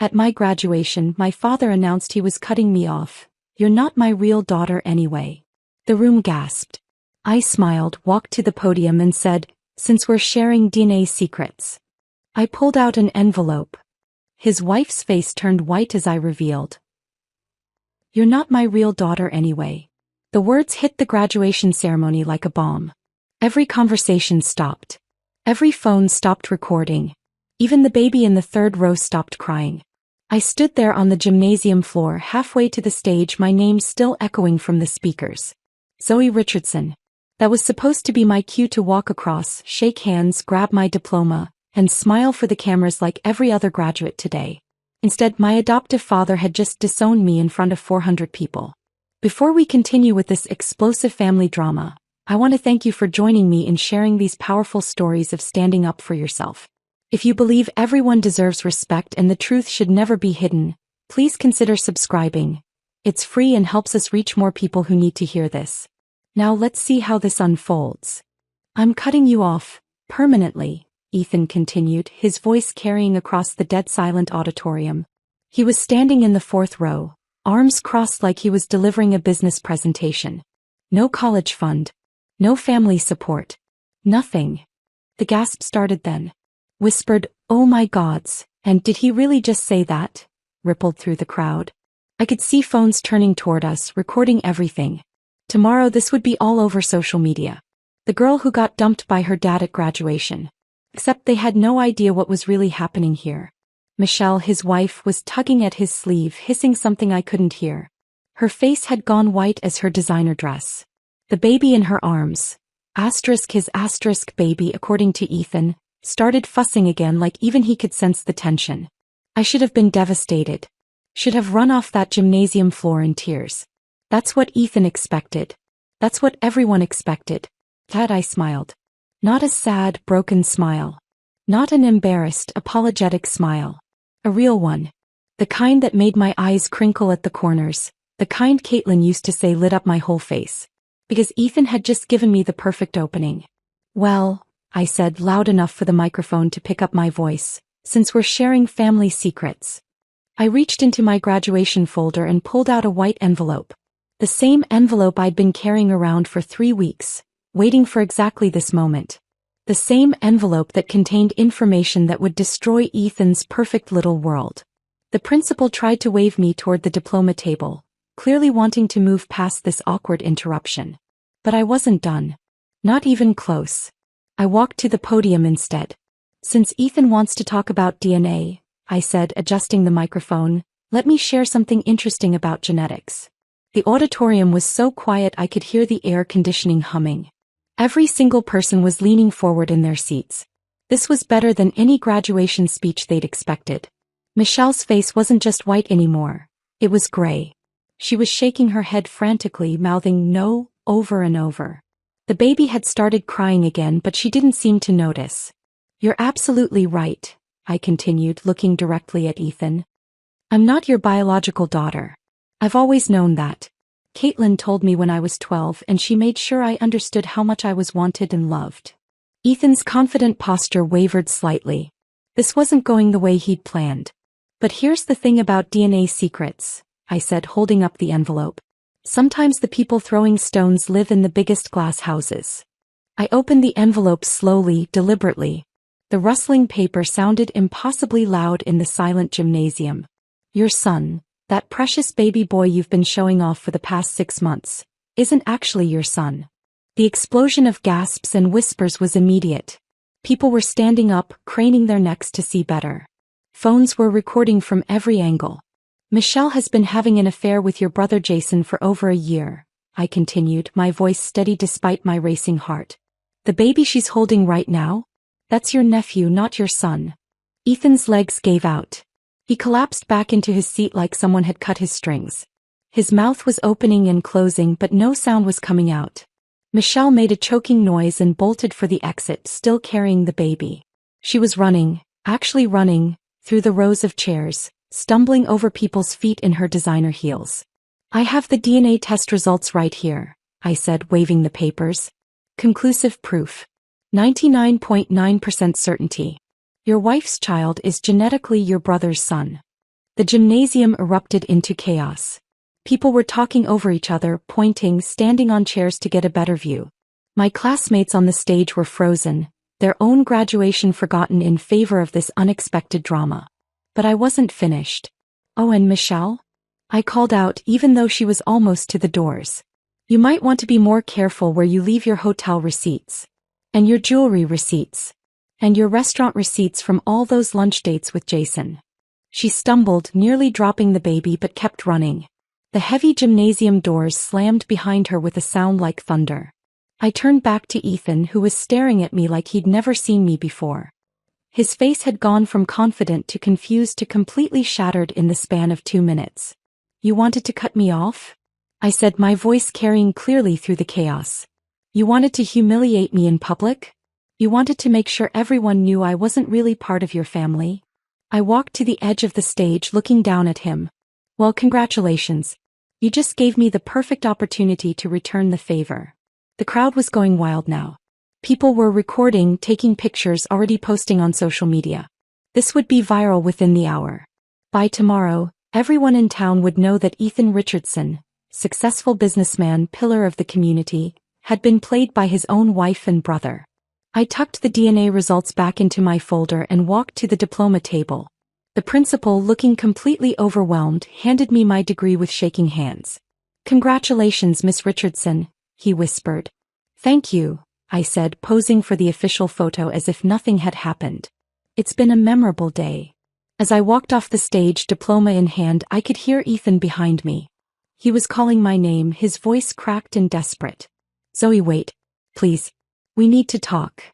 At my graduation, my father announced he was cutting me off. "You're not my real daughter anyway." The room gasped. I smiled, walked to the podium and said, "Since we're sharing DNA secrets." I pulled out an envelope. His wife's face turned white as I revealed, "You're not my real daughter anyway." The words hit the graduation ceremony like a bomb. Every conversation stopped. Every phone stopped recording. Even the baby in the third row stopped crying. I stood there on the gymnasium floor, halfway to the stage, my name still echoing from the speakers. Zoe Richardson. That was supposed to be my cue to walk across, shake hands, grab my diploma, and smile for the cameras like every other graduate today. Instead, my adoptive father had just disowned me in front of 400 people. Before we continue with this explosive family drama, I want to thank you for joining me in sharing these powerful stories of standing up for yourself. If you believe everyone deserves respect and the truth should never be hidden, please consider subscribing. It's free and helps us reach more people who need to hear this. Now let's see how this unfolds. "I'm cutting you off, permanently," Ethan continued, his voice carrying across the dead-silent auditorium. He was standing in the fourth row, arms crossed like he was delivering a business presentation. No college fund. No family support. Nothing. The gasp started then. Whispered, "Oh my gods, and did he really just say that?" rippled through the crowd. I could see phones turning toward us, recording everything. Tomorrow this would be all over social media. The girl who got dumped by her dad at graduation. Except they had no idea what was really happening here. Michelle, his wife, was tugging at his sleeve, hissing something I couldn't hear. Her face had gone white as her designer dress. The baby in her arms, his baby according to Ethan, started fussing again like even he could sense the tension. I should have been devastated. Should have run off that gymnasium floor in tears. That's what Ethan expected. That's what everyone expected. That I smiled. Not a sad, broken smile. Not an embarrassed, apologetic smile. A real one. The kind that made my eyes crinkle at the corners. The kind Caitlin used to say lit up my whole face. Because Ethan had just given me the perfect opening. "Well," I said loud enough for the microphone to pick up my voice, "since we're sharing family secrets." I reached into my graduation folder and pulled out a white envelope. The same envelope I'd been carrying around for 3 weeks, waiting for exactly this moment. The same envelope that contained information that would destroy Ethan's perfect little world. The principal tried to wave me toward the diploma table, clearly wanting to move past this awkward interruption. But I wasn't done. Not even close. I walked to the podium instead. "Since Ethan wants to talk about DNA," I said, adjusting the microphone, "let me share something interesting about genetics." The auditorium was so quiet I could hear the air conditioning humming. Every single person was leaning forward in their seats. This was better than any graduation speech they'd expected. Michelle's face wasn't just white anymore. It was gray. She was shaking her head frantically, mouthing "no" over and over. The baby had started crying again, but she didn't seem to notice. "You're absolutely right," I continued, looking directly at Ethan. "I'm not your biological daughter. I've always known that. Caitlin told me when I was 12 and she made sure I understood how much I was wanted and loved." Ethan's confident posture wavered slightly. This wasn't going the way he'd planned. "But here's the thing about DNA secrets," I said, holding up the envelope. "Sometimes the people throwing stones live in the biggest glass houses." I opened the envelope slowly, deliberately. The rustling paper sounded impossibly loud in the silent gymnasium. "Your son, that precious baby boy you've been showing off for the past 6 months, isn't actually your son." The explosion of gasps and whispers was immediate. People were standing up, craning their necks to see better. Phones were recording from every angle. "Michelle has been having an affair with your brother Jason for over a year," I continued, my voice steady despite my racing heart. "The baby she's holding right now? That's your nephew, not your son." Ethan's legs gave out. He collapsed back into his seat like someone had cut his strings. His mouth was opening and closing, but no sound was coming out. Michelle made a choking noise and bolted for the exit, still carrying the baby. She was running, actually running, through the rows of chairs, stumbling over people's feet in her designer heels. "I have the DNA test results right here," I said, waving the papers. "Conclusive proof. 99.9% certainty. Your wife's child is genetically your brother's son." The gymnasium erupted into chaos. People were talking over each other, pointing, standing on chairs to get a better view. My classmates on the stage were frozen, their own graduation forgotten in favor of this unexpected drama. But I wasn't finished. "Oh, and Michelle?" I called out, even though she was almost to the doors. "You might want to be more careful where you leave your hotel receipts. And your jewelry receipts. And your restaurant receipts from all those lunch dates with Jason." She stumbled, nearly dropping the baby, but kept running. The heavy gymnasium doors slammed behind her with a sound like thunder. I turned back to Ethan, who was staring at me like he'd never seen me before. His face had gone from confident to confused to completely shattered in the span of 2 minutes. "You wanted to cut me off?" I said, my voice carrying clearly through the chaos. "You wanted to humiliate me in public? You wanted to make sure everyone knew I wasn't really part of your family?" I walked to the edge of the stage, looking down at him. "Well, congratulations. You just gave me the perfect opportunity to return the favor." The crowd was going wild now. People were recording, taking pictures, already posting on social media. This would be viral within the hour. By tomorrow, everyone in town would know that Ethan Richardson, successful businessman, pillar of the community, had been played by his own wife and brother. I tucked the DNA results back into my folder and walked to the diploma table. The principal, looking completely overwhelmed, handed me my degree with shaking hands. "Congratulations, Miss Richardson," he whispered. "Thank you," I said, posing for the official photo as if nothing had happened. "It's been a memorable day." As I walked off the stage, diploma in hand, I could hear Ethan behind me. He was calling my name, his voice cracked and desperate. "Zoe, wait. Please. We need to talk."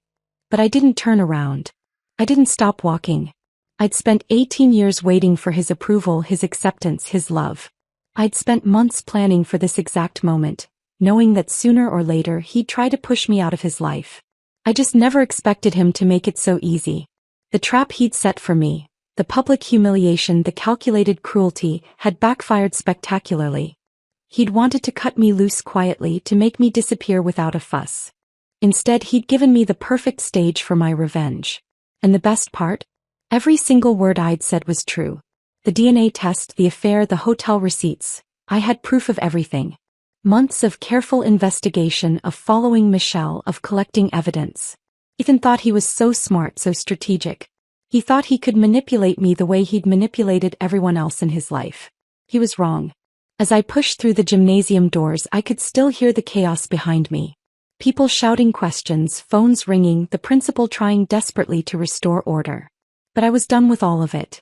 But I didn't turn around. I didn't stop walking. I'd spent 18 years waiting for his approval, his acceptance, his love. I'd spent months planning for this exact moment, knowing that sooner or later he'd try to push me out of his life. I just never expected him to make it so easy. The trap he'd set for me, the public humiliation, the calculated cruelty, had backfired spectacularly. He'd wanted to cut me loose quietly, to make me disappear without a fuss. Instead, he'd given me the perfect stage for my revenge. And the best part? Every single word I'd said was true. The DNA test, the affair, the hotel receipts. I had proof of everything. Months of careful investigation, of following Michelle, of collecting evidence. Ethan thought he was so smart, so strategic. He thought he could manipulate me the way he'd manipulated everyone else in his life. He was wrong. As I pushed through the gymnasium doors, I could still hear the chaos behind me. People shouting questions, phones ringing, the principal trying desperately to restore order. But I was done with all of it.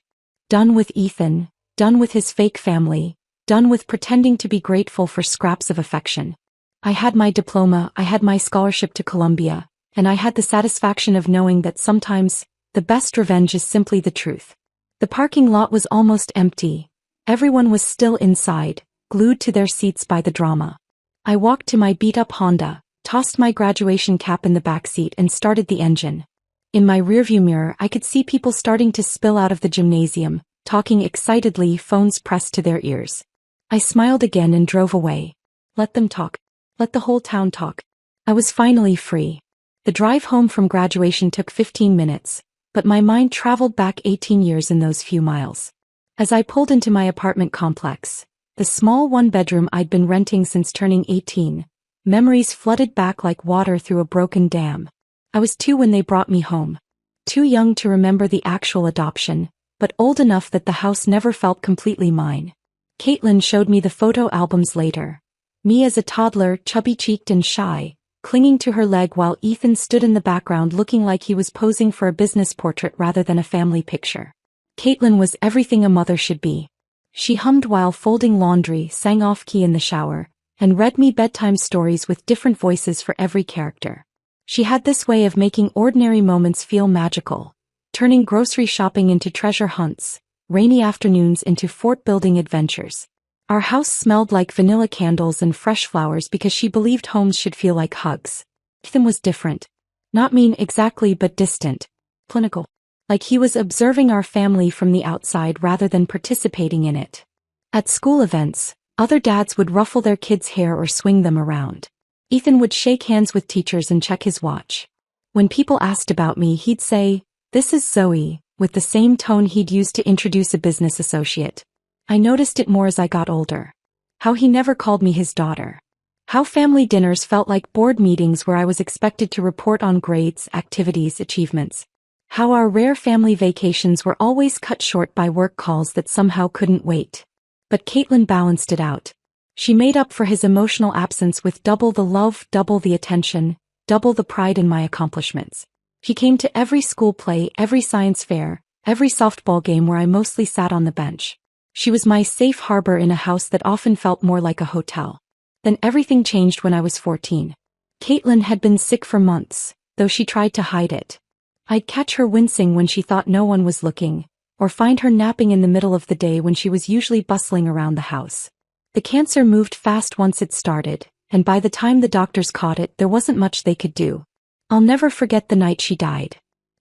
Done with Ethan, done with his fake family, done with pretending to be grateful for scraps of affection. I had my diploma, I had my scholarship to Columbia, and I had the satisfaction of knowing that sometimes, the best revenge is simply the truth. The parking lot was almost empty. Everyone was still inside, glued to their seats by the drama. I walked to my beat-up Honda, tossed my graduation cap in the backseat and started the engine. In my rearview mirror, I could see people starting to spill out of the gymnasium, talking excitedly, phones pressed to their ears. I smiled again and drove away. Let them talk. Let the whole town talk. I was finally free. The drive home from graduation took 15 minutes, but my mind traveled back 18 years in those few miles. As I pulled into my apartment complex, the small one-bedroom I'd been renting since turning 18, memories flooded back like water through a broken dam. I was 2 when they brought me home. Too young to remember the actual adoption, but old enough that the house never felt completely mine. Caitlin showed me the photo albums later. Me as a toddler, chubby-cheeked and shy, clinging to her leg while Ethan stood in the background looking like he was posing for a business portrait rather than a family picture. Caitlin was everything a mother should be. She hummed while folding laundry, sang off-key in the shower, and read me bedtime stories with different voices for every character. She had this way of making ordinary moments feel magical, turning grocery shopping into treasure hunts, rainy afternoons into fort-building adventures. Our house smelled like vanilla candles and fresh flowers because she believed homes should feel like hugs. Ethan was different. Not mean exactly, but distant. Clinical. Like he was observing our family from the outside rather than participating in it. At school events, other dads would ruffle their kids' hair or swing them around. Ethan would shake hands with teachers and check his watch. When people asked about me, he'd say, "This is Zoe, with the same tone he'd used to introduce a business associate. I noticed it more as I got older. How he never called me his daughter. How family dinners felt like board meetings where I was expected to report on grades, activities, achievements. How our rare family vacations were always cut short by work calls that somehow couldn't wait. But Caitlin balanced it out. She made up for his emotional absence with double the love, double the attention, double the pride in my accomplishments. She came to every school play, every science fair, every softball game where I mostly sat on the bench. She was my safe harbor in a house that often felt more like a hotel. Then everything changed when I was 14. Caitlin had been sick for months, though she tried to hide it. I'd catch her wincing when she thought no one was looking, or find her napping in the middle of the day when she was usually bustling around the house. The cancer moved fast once it started, and by the time the doctors caught it, there wasn't much they could do. I'll never forget the night she died.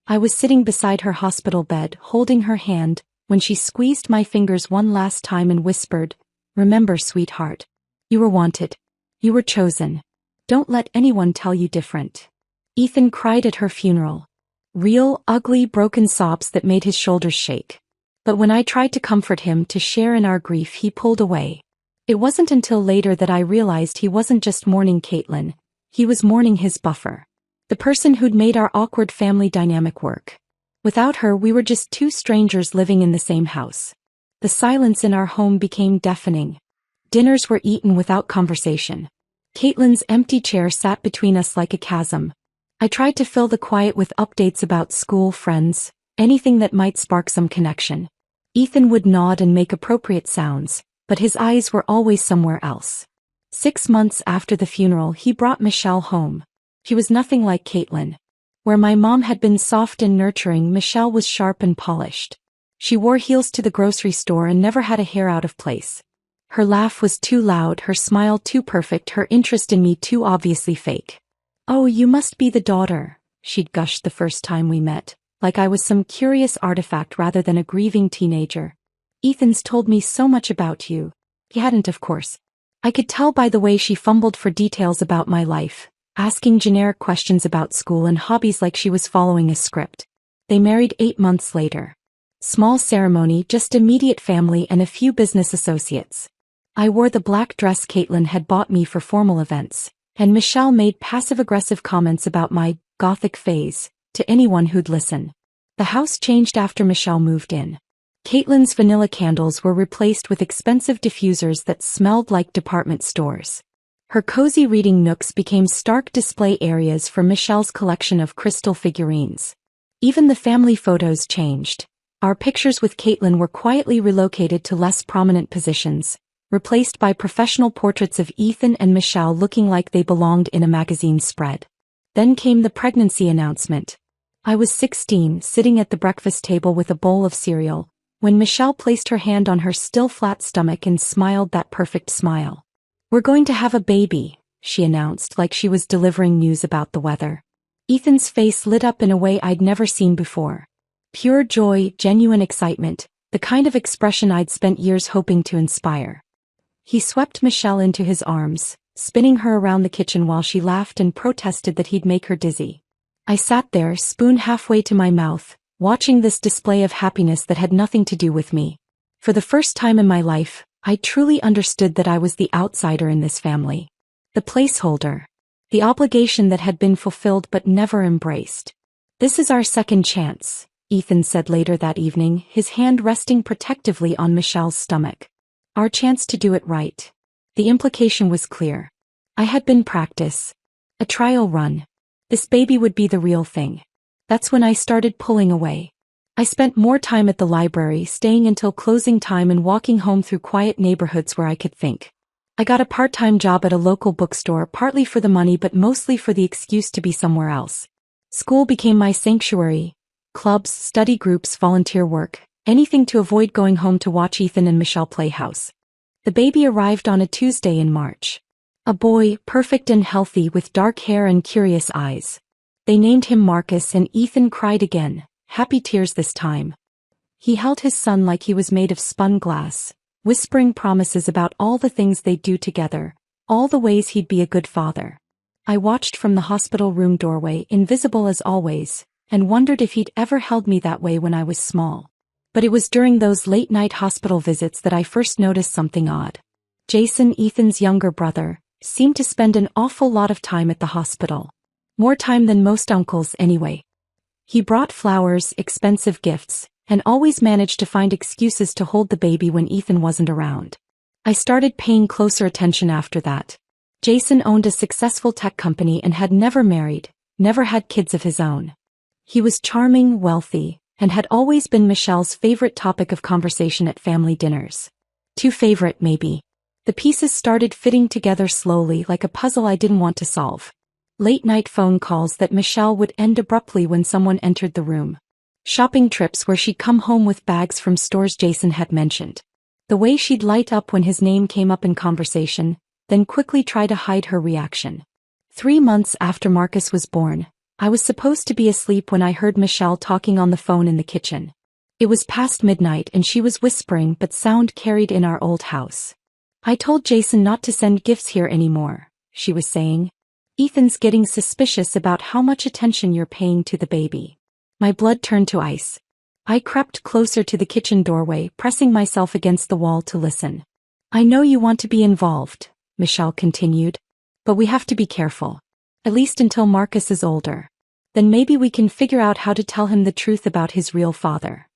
I was sitting beside her hospital bed, holding her hand, when she squeezed my fingers one last time and whispered, "Remember, sweetheart. You were wanted. You were chosen. Don't let anyone tell you different." Ethan cried at her funeral. Real, ugly, broken sobs that made his shoulders shake. But when I tried to comfort him, to share in our grief, he pulled away. It wasn't until later that I realized he wasn't just mourning Caitlin, he was mourning his buffer. The person who'd made our awkward family dynamic work. Without her, we were just two strangers living in the same house. The silence in our home became deafening. Dinners were eaten without conversation. Caitlin's empty chair sat between us like a chasm. I tried to fill the quiet with updates about school, friends, anything that might spark some connection. Ethan would nod and make appropriate sounds, but his eyes were always somewhere else. 6 months after the funeral, he brought Michelle home. She was nothing like Caitlin. Where my mom had been soft and nurturing, Michelle was sharp and polished. She wore heels to the grocery store and never had a hair out of place. Her laugh was too loud, her smile too perfect, her interest in me too obviously fake. "Oh, you must be the daughter," she'd gushed the first time we met, like I was some curious artifact rather than a grieving teenager. "Ethan's told me so much about you." He hadn't, of course. I could tell by the way she fumbled for details about my life, asking generic questions about school and hobbies like she was following a script. They married 8 months later. Small ceremony, just immediate family and a few business associates. I wore the black dress Caitlin had bought me for formal events, and Michelle made passive-aggressive comments about my gothic phase to anyone who'd listen. The house changed after Michelle moved in. Caitlin's vanilla candles were replaced with expensive diffusers that smelled like department stores. Her cozy reading nooks became stark display areas for Michelle's collection of crystal figurines. Even the family photos changed. Our pictures with Caitlin were quietly relocated to less prominent positions, replaced by professional portraits of Ethan and Michelle looking like they belonged in a magazine spread. Then came the pregnancy announcement. I was 16, sitting at the breakfast table with a bowl of cereal, when Michelle placed her hand on her still flat stomach and smiled that perfect smile. "We're going to have a baby," she announced like she was delivering news about the weather. Ethan's face lit up in a way I'd never seen before. Pure joy, genuine excitement, the kind of expression I'd spent years hoping to inspire. He swept Michelle into his arms, spinning her around the kitchen while she laughed and protested that he'd make her dizzy. I sat there, spoon halfway to my mouth, watching this display of happiness that had nothing to do with me. For the first time in my life, I truly understood that I was the outsider in this family. The placeholder. The obligation that had been fulfilled but never embraced. "This is our second chance," Ethan said later that evening, his hand resting protectively on Michelle's stomach. "Our chance to do it right." The implication was clear. I had been practice. A trial run. This baby would be the real thing. That's when I started pulling away. I spent more time at the library, staying until closing time and walking home through quiet neighborhoods where I could think. I got a part-time job at a local bookstore, partly for the money but mostly for the excuse to be somewhere else. School became my sanctuary. Clubs, study groups, volunteer work, anything to avoid going home to watch Ethan and Michelle play house. The baby arrived on a Tuesday in March. A boy, perfect and healthy with dark hair and curious eyes. They named him Marcus and Ethan cried again, happy tears this time. He held his son like he was made of spun glass, whispering promises about all the things they'd do together, all the ways he'd be a good father. I watched from the hospital room doorway, invisible as always, and wondered if he'd ever held me that way when I was small. But it was during those late-night hospital visits that I first noticed something odd. Jason, Ethan's younger brother, seemed to spend an awful lot of time at the hospital. More time than most uncles anyway. He brought flowers, expensive gifts, and always managed to find excuses to hold the baby when Ethan wasn't around. I started paying closer attention after that. Jason owned a successful tech company and had never married, never had kids of his own. He was charming, wealthy, and had always been Michelle's favorite topic of conversation at family dinners. Too favorite, maybe. The pieces started fitting together slowly like a puzzle I didn't want to solve. Late-night phone calls that Michelle would end abruptly when someone entered the room. Shopping trips where she'd come home with bags from stores Jason had mentioned. The way she'd light up when his name came up in conversation, then quickly try to hide her reaction. 3 months after Marcus was born, I was supposed to be asleep when I heard Michelle talking on the phone in the kitchen. It was past midnight and she was whispering, but sound carried in our old house. "I told Jason not to send gifts here anymore," she was saying. "Ethan's getting suspicious about how much attention you're paying to the baby." My blood turned to ice. I crept closer to the kitchen doorway, pressing myself against the wall to listen. "I know you want to be involved," Michelle continued. "But we have to be careful. At least until Marcus is older. Then maybe we can figure out how to tell him the truth about his real father."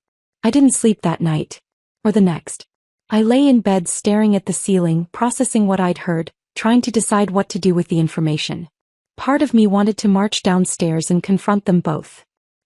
I didn't sleep that night. Or the next. I lay in bed staring at the ceiling, processing what I'd heard, trying to decide what to do with the information. Part of me wanted to march downstairs and confront them both.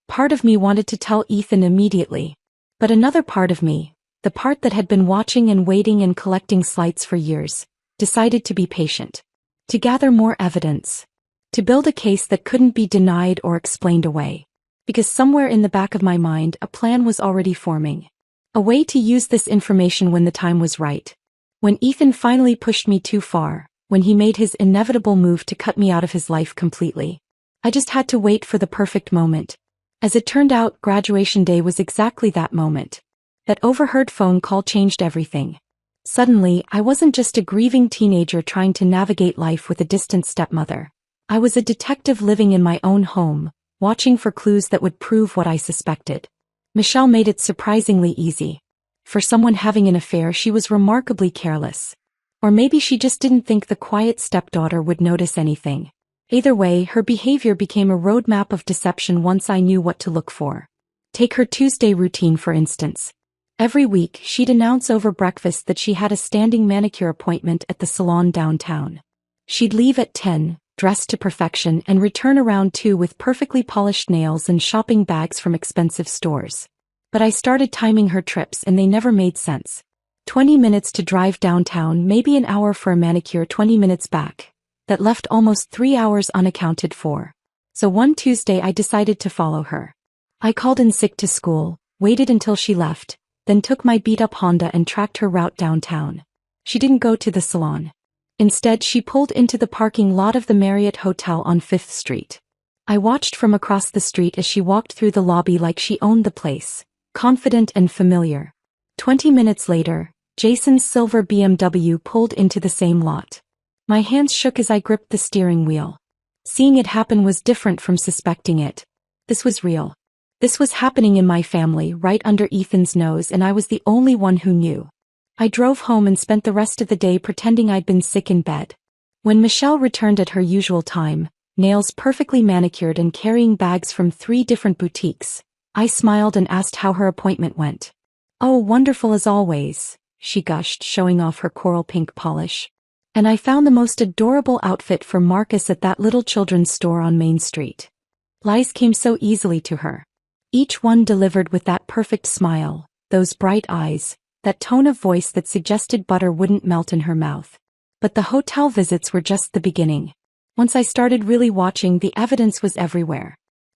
Part of me wanted to tell Ethan immediately. But another part of me, the part that had been watching and waiting and collecting slights for years, decided to be patient. To gather more evidence. To build a case that couldn't be denied or explained away. Because somewhere in the back of my mind a plan was already forming. A way to use this information when the time was right. When Ethan finally pushed me too far, when he made his inevitable move to cut me out of his life completely. I just had to wait for the perfect moment. As it turned out, graduation day was exactly that moment. That overheard phone call changed everything. Suddenly, I wasn't just a grieving teenager trying to navigate life with a distant stepmother. I was a detective living in my own home, watching for clues that would prove what I suspected. Michelle made it surprisingly easy. For someone having an affair, she was remarkably careless. Or maybe she just didn't think the quiet stepdaughter would notice anything. Either way, her behavior became a roadmap of deception once I knew what to look for. Take her Tuesday routine for instance. Every week, she'd announce over breakfast that she had a standing manicure appointment at the salon downtown. She'd leave at 10, dressed to perfection, and return around 2 with perfectly polished nails and shopping bags from expensive stores. But I started timing her trips and they never made sense. 20 minutes to drive downtown, maybe an hour for a manicure, 20 minutes back. That left almost 3 hours unaccounted for. So one Tuesday I decided to follow her. I called in sick to school, waited until she left, then took my beat-up Honda and tracked her route downtown. She didn't go to the salon. Instead, she pulled into the parking lot of the Marriott Hotel on 5th Street. I watched from across the street as she walked through the lobby like she owned the place, confident and familiar. 20 minutes later, Jason's silver BMW pulled into the same lot. My hands shook as I gripped the steering wheel. Seeing it happen was different from suspecting it. This was real. This was happening in my family, right under Ethan's nose, and I was the only one who knew. I drove home and spent the rest of the day pretending I'd been sick in bed. When Michelle returned at her usual time, nails perfectly manicured and carrying bags from 3 different boutiques, I smiled and asked how her appointment went. "Oh, wonderful as always," she gushed, showing off her coral pink polish. "And I found the most adorable outfit for Marcus at that little children's store on Main Street." Lies came so easily to her. Each one delivered with that perfect smile, those bright eyes, that tone of voice that suggested butter wouldn't melt in her mouth. But the hotel visits were just the beginning. Once I started really watching, the evidence was everywhere.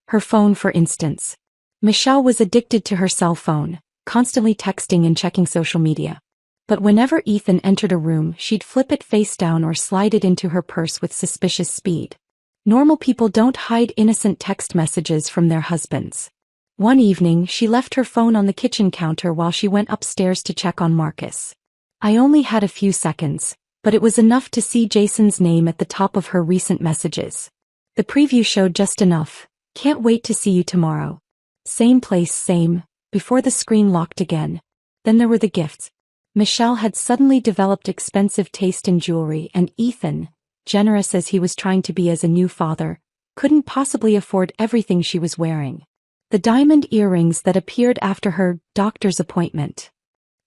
Her phone, for instance. Michelle was addicted to her cell phone, constantly texting and checking social media. But whenever Ethan entered a room, she'd flip it face down or slide it into her purse with suspicious speed. Normal people don't hide innocent text messages from their husbands. One evening, she left her phone on the kitchen counter while she went upstairs to check on Marcus. I only had a few seconds, but it was enough to see Jason's name at the top of her recent messages. The preview showed just enough. Can't wait to see you tomorrow. Same place, same, before the screen locked again. Then there were the gifts. Michelle had suddenly developed expensive taste in jewelry, and Ethan, generous as he was trying to be as a new father, couldn't possibly afford everything she was wearing. The diamond earrings that appeared after her doctor's appointment.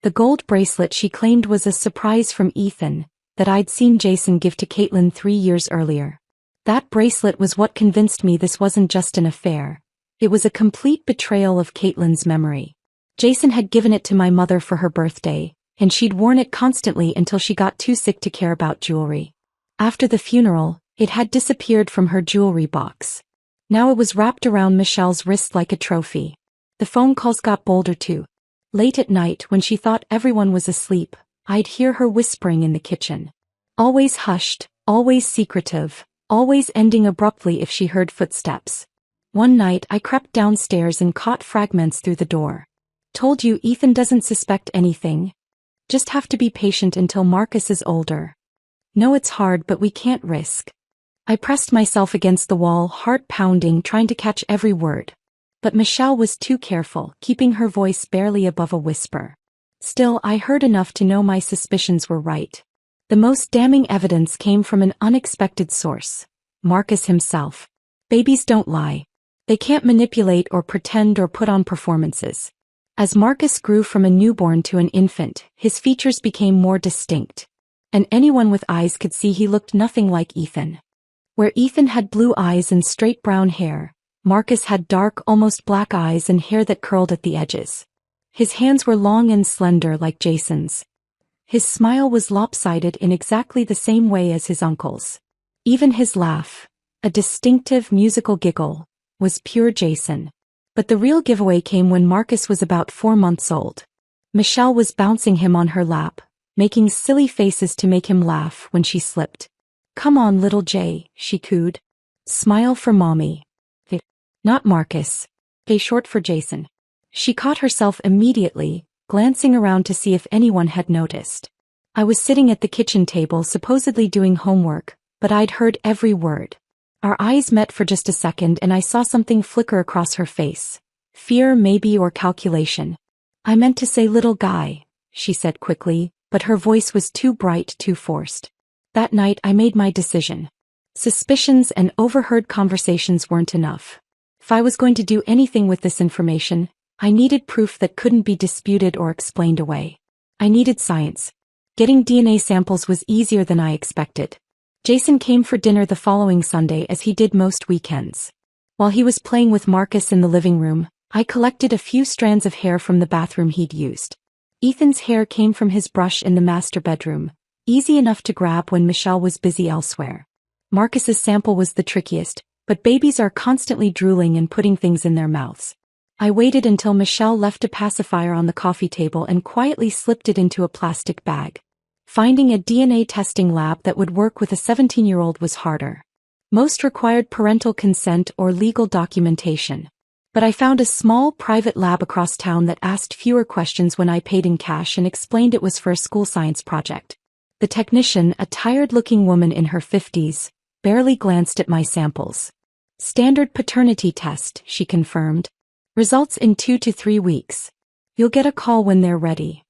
The gold bracelet she claimed was a surprise from Ethan, that I'd seen Jason give to Caitlin 3 years earlier. That bracelet was what convinced me this wasn't just an affair. It was a complete betrayal of Caitlin's memory. Jason had given it to my mother for her birthday, and she'd worn it constantly until she got too sick to care about jewelry. After the funeral, it had disappeared from her jewelry box. Now it was wrapped around Michelle's wrist like a trophy. The phone calls got bolder too. Late at night, when she thought everyone was asleep, I'd hear her whispering in the kitchen. Always hushed, always secretive, always ending abruptly if she heard footsteps. One night I crept downstairs and caught fragments through the door. Told you Ethan doesn't suspect anything. Just have to be patient until Marcus is older. No, it's hard, but we can't risk. I pressed myself against the wall, heart pounding, trying to catch every word. But Michelle was too careful, keeping her voice barely above a whisper. Still, I heard enough to know my suspicions were right. The most damning evidence came from an unexpected source. Marcus himself. Babies don't lie. They can't manipulate or pretend or put on performances. As Marcus grew from a newborn to an infant, his features became more distinct. And anyone with eyes could see he looked nothing like Ethan. Where Ethan had blue eyes and straight brown hair, Marcus had dark, almost black eyes and hair that curled at the edges. His hands were long and slender like Jason's. His smile was lopsided in exactly the same way as his uncle's. Even his laugh, a distinctive musical giggle, was pure Jason. But the real giveaway came when Marcus was about 4 months old. Michelle was bouncing him on her lap, making silly faces to make him laugh when she slipped. "Come on, little Jay," she cooed. "Smile for mommy." Not Marcus. Short for Jason. She caught herself immediately, glancing around to see if anyone had noticed. I was sitting at the kitchen table supposedly doing homework, but I'd heard every word. Our eyes met for just a second and I saw something flicker across her face. Fear maybe, or calculation. "I meant to say little guy," she said quickly, but her voice was too bright, too forced. That night I made my decision. Suspicions and overheard conversations weren't enough. If I was going to do anything with this information, I needed proof that couldn't be disputed or explained away. I needed science. Getting DNA samples was easier than I expected. Jason came for dinner the following Sunday, as he did most weekends. While he was playing with Marcus in the living room, I collected a few strands of hair from the bathroom he'd used. Ethan's hair came from his brush in the master bedroom, easy enough to grab when Michelle was busy elsewhere. Marcus's sample was the trickiest, but babies are constantly drooling and putting things in their mouths. I waited until Michelle left a pacifier on the coffee table and quietly slipped it into a plastic bag. Finding a DNA testing lab that would work with a 17-year-old was harder. Most required parental consent or legal documentation. But I found a small private lab across town that asked fewer questions when I paid in cash and explained it was for a school science project. The technician, a tired-looking woman in her 50s, barely glanced at my samples. "Standard paternity test," she confirmed. "Results in 2 to 3 weeks. You'll get a call when they're ready."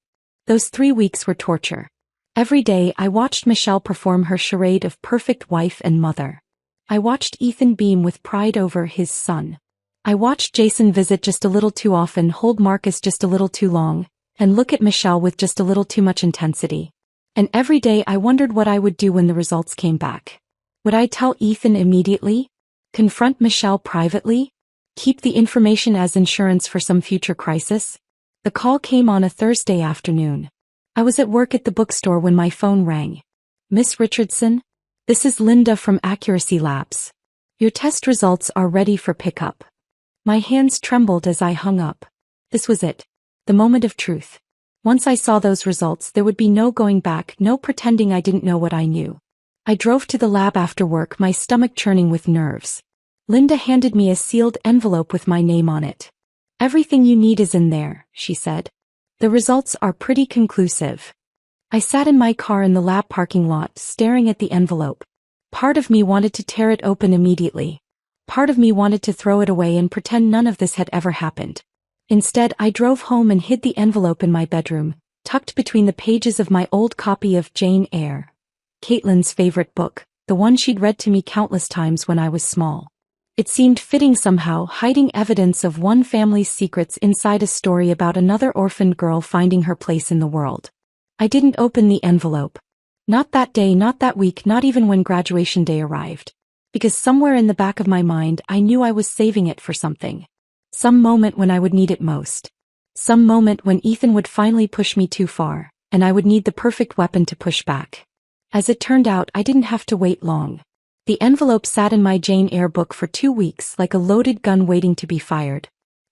Those 3 weeks were torture. Every day I watched Michelle perform her charade of perfect wife and mother. I watched Ethan beam with pride over his son. I watched Jason visit just a little too often, hold Marcus just a little too long, and look at Michelle with just a little too much intensity. And every day I wondered what I would do when the results came back. Would I tell Ethan immediately? Confront Michelle privately? Keep the information as insurance for some future crisis? The call came on a Thursday afternoon. I was at work at the bookstore when my phone rang. "Miss Richardson? This is Linda from Accuracy Labs. Your test results are ready for pickup." My hands trembled as I hung up. This was it. The moment of truth. Once I saw those results, there would be no going back, no pretending I didn't know what I knew. I drove to the lab after work, my stomach churning with nerves. Linda handed me a sealed envelope with my name on it. "Everything you need is in there," she said. "The results are pretty conclusive." I sat in my car in the lab parking lot, staring at the envelope. Part of me wanted to tear it open immediately. Part of me wanted to throw it away and pretend none of this had ever happened. Instead, I drove home and hid the envelope in my bedroom, tucked between the pages of my old copy of Jane Eyre, Caitlin's favorite book, the one she'd read to me countless times when I was small. It seemed fitting somehow, hiding evidence of one family's secrets inside a story about another orphaned girl finding her place in the world. I didn't open the envelope. Not that day, not that week, not even when graduation day arrived. Because somewhere in the back of my mind I knew I was saving it for something. Some moment when I would need it most. Some moment when Ethan would finally push me too far, and I would need the perfect weapon to push back. As it turned out, I didn't have to wait long. The envelope sat in my Jane Eyre book for 2 weeks like a loaded gun waiting to be fired.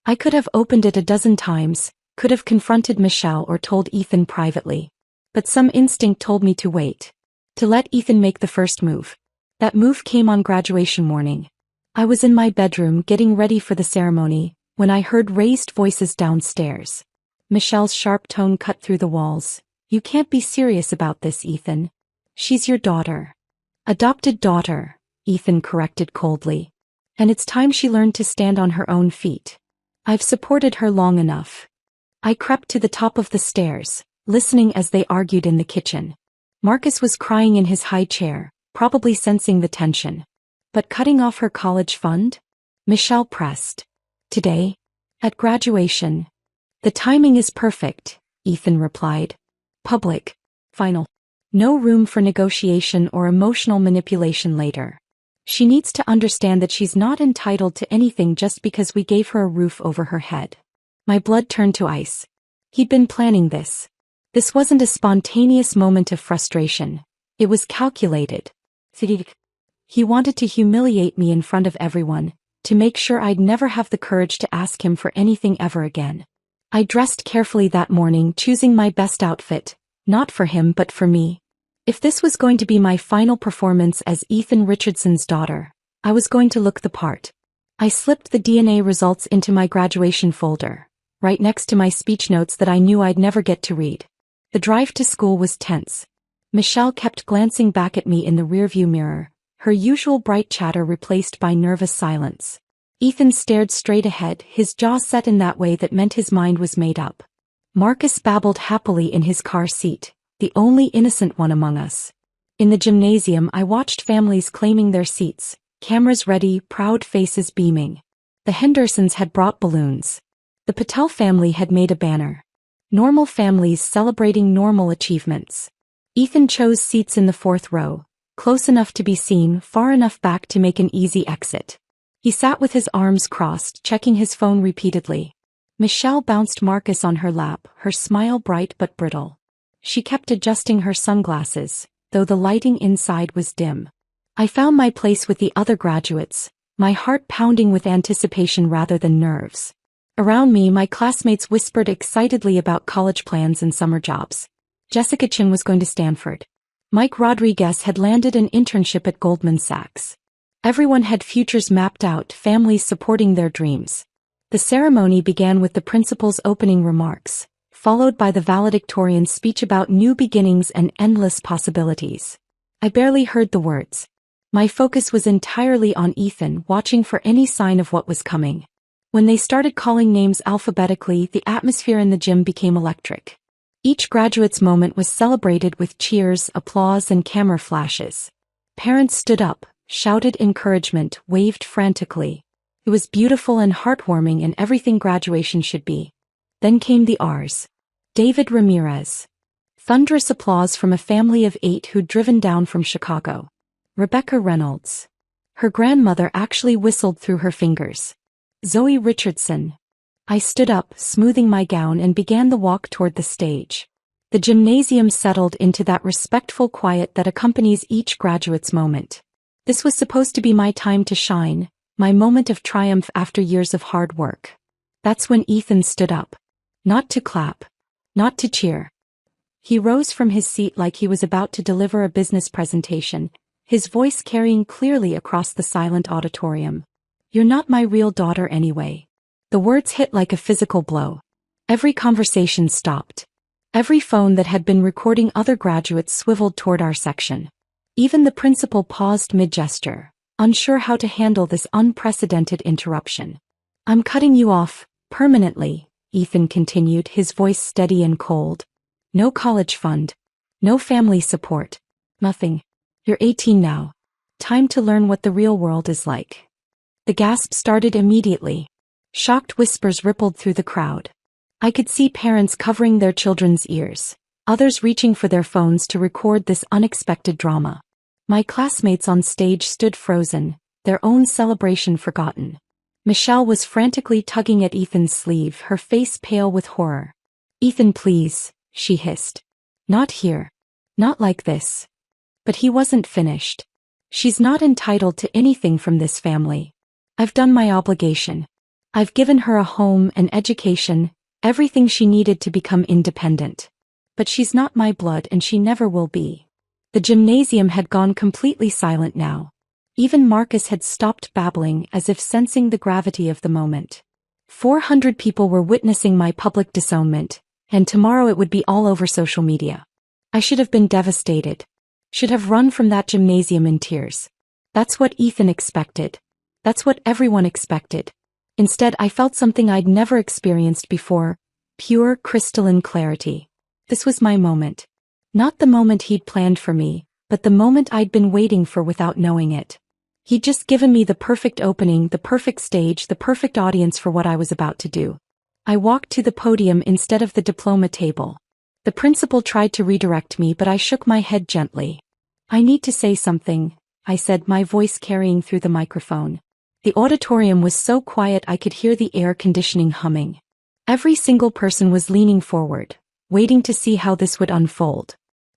I could have opened it a dozen times, could have confronted Michelle or told Ethan privately. But some instinct told me to wait. To let Ethan make the first move. That move came on graduation morning. I was in my bedroom getting ready for the ceremony, when I heard raised voices downstairs. Michelle's sharp tone cut through the walls. "You can't be serious about this, Ethan. She's your daughter." "Adopted daughter," Ethan corrected coldly. "And it's time she learned to stand on her own feet. I've supported her long enough." I crept to the top of the stairs, listening as they argued in the kitchen. Marcus was crying in his high chair, probably sensing the tension. But cutting off her college fund? Michelle pressed. "Today? At graduation?" "The timing is perfect," Ethan replied. "Public. Final. No room for negotiation or emotional manipulation later. She needs to understand that she's not entitled to anything just because we gave her a roof over her head." My blood turned to ice. He'd been planning this. This wasn't a spontaneous moment of frustration. It was calculated. He wanted to humiliate me in front of everyone, to make sure I'd never have the courage to ask him for anything ever again. I dressed carefully that morning, choosing my best outfit, not for him but for me. If this was going to be my final performance as Ethan Richardson's daughter, I was going to look the part. I slipped the DNA results into my graduation folder, right next to my speech notes that I knew I'd never get to read. The drive to school was tense. Michelle kept glancing back at me in the rearview mirror, her usual bright chatter replaced by nervous silence. Ethan stared straight ahead, his jaw set in that way that meant his mind was made up. Marcus babbled happily in his car seat, the only innocent one among us. In the gymnasium, I watched families claiming their seats, cameras ready, proud faces beaming. The Hendersons had brought balloons. The Patel family had made a banner. Normal families celebrating normal achievements. Ethan chose seats in the 4th row, close enough to be seen, far enough back to make an easy exit. He sat with his arms crossed, checking his phone repeatedly. Michelle bounced Marcus on her lap, her smile bright but brittle. She kept adjusting her sunglasses, though the lighting inside was dim. I found my place with the other graduates, my heart pounding with anticipation rather than nerves. Around me, my classmates whispered excitedly about college plans and summer jobs. Jessica Chin was going to Stanford. Mike Rodriguez had landed an internship at Goldman Sachs. Everyone had futures mapped out, families supporting their dreams. The ceremony began with the principal's opening remarks, followed by the valedictorian's speech about new beginnings and endless possibilities. I barely heard the words. My focus was entirely on Ethan, watching for any sign of what was coming. When they started calling names alphabetically, the atmosphere in the gym became electric. Each graduate's moment was celebrated with cheers, applause, and camera flashes. Parents stood up, shouted encouragement, waved frantically. It was beautiful and heartwarming and everything graduation should be. Then came the R's. David Ramirez. Thunderous applause from a family of 8 who'd driven down from Chicago. Rebecca Reynolds. Her grandmother actually whistled through her fingers. Zoe Richardson. I stood up, smoothing my gown, and began the walk toward the stage. The gymnasium settled into that respectful quiet that accompanies each graduate's moment. This was supposed to be my time to shine, my moment of triumph after years of hard work. That's when Ethan stood up. Not to clap. Not to cheer. He rose from his seat like he was about to deliver a business presentation, his voice carrying clearly across the silent auditorium. "You're not my real daughter anyway." The words hit like a physical blow. Every conversation stopped. Every phone that had been recording other graduates swiveled toward our section. Even the principal paused mid-gesture, unsure how to handle this unprecedented interruption. "I'm cutting you off, permanently," Ethan continued, his voice steady and cold. "No college fund. No family support. Nothing. You're 18 now. Time to learn what the real world is like." The gasp started immediately. Shocked whispers rippled through the crowd. I could see parents covering their children's ears, others reaching for their phones to record this unexpected drama. My classmates on stage stood frozen, their own celebration forgotten. Michelle was frantically tugging at Ethan's sleeve, her face pale with horror. "Ethan, please," she hissed. "Not here. Not like this." But he wasn't finished. "She's not entitled to anything from this family. I've done my obligation. I've given her a home, an education, everything she needed to become independent. But she's not my blood and she never will be." The gymnasium had gone completely silent now. Even Marcus had stopped babbling, as if sensing the gravity of the moment. 400 people were witnessing my public disownment, and tomorrow it would be all over social media. I should have been devastated. Should have run from that gymnasium in tears. That's what Ethan expected. That's what everyone expected. Instead, I felt something I'd never experienced before, pure crystalline clarity. This was my moment. Not the moment he'd planned for me, but the moment I'd been waiting for without knowing it. He'd just given me the perfect opening, the perfect stage, the perfect audience for what I was about to do. I walked to the podium instead of the diploma table. The principal tried to redirect me, but I shook my head gently. "I need to say something," I said, my voice carrying through the microphone. The auditorium was so quiet I could hear the air conditioning humming. Every single person was leaning forward, waiting to see how this would unfold.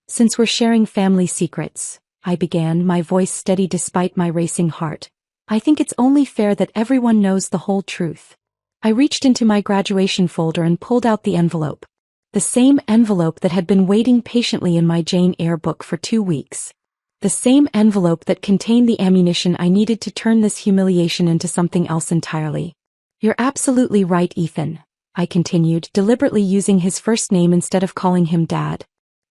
"Since we're sharing family secrets," I began, my voice steady despite my racing heart, "I think it's only fair that everyone knows the whole truth." I reached into my graduation folder and pulled out the envelope. The same envelope that had been waiting patiently in my Jane Eyre book for 2 weeks. The same envelope that contained the ammunition I needed to turn this humiliation into something else entirely. "You're absolutely right, Ethan," I continued, deliberately using his first name instead of calling him Dad.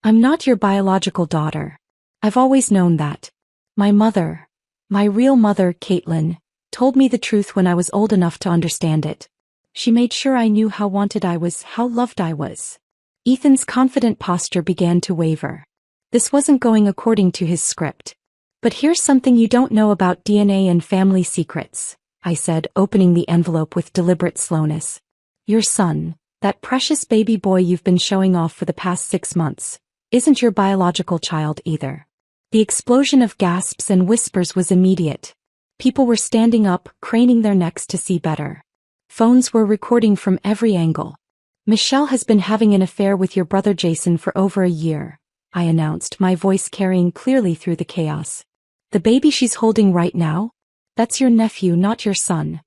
"I'm not your biological daughter. I've always known that. My mother, my real mother, Caitlin, told me the truth when I was old enough to understand it. She made sure I knew how wanted I was, how loved I was." Ethan's confident posture began to waver. This wasn't going according to his script. "But here's something you don't know about DNA and family secrets," I said, opening the envelope with deliberate slowness. "Your son, that precious baby boy you've been showing off for the past 6 months, isn't your biological child either." The explosion of gasps and whispers was immediate. People were standing up, craning their necks to see better. Phones were recording from every angle. "Michelle has been having an affair with your brother Jason for over a year," I announced, my voice carrying clearly through the chaos. "The baby she's holding right now? That's your nephew, not your son."